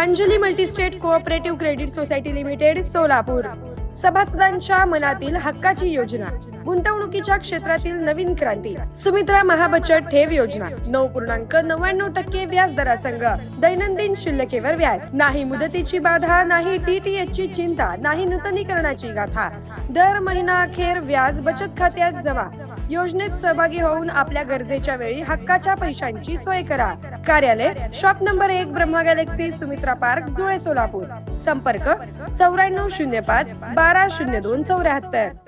सुखांजली multistate cooperative credit society limited Solapur. सभासदांच्या मनातील हक्काची योजना, गुंतवणुकीच्या क्षेत्रातील नवीन क्रांती. सुमित्रा महाबचत ठेव योजना 9.99% व्याज दरासंग दैनंदिन शिल्लकेवर व्याज नाही. मुदतीची बाधा नाही, DTH ची चिंता नाही, नूतनीकरणाची गाथा. दर महिना अखेर व्याज बचत खात्यात जमा. योजनेत सहभागी होऊन आपल्या गरजेच्या वेळी हक्काच्या पैशांची सोय करा. कार्यालय shop number 1, Brahma Galaxy, Sumitra park, जुळे, सोलापूर. संपर्क 9405 120274.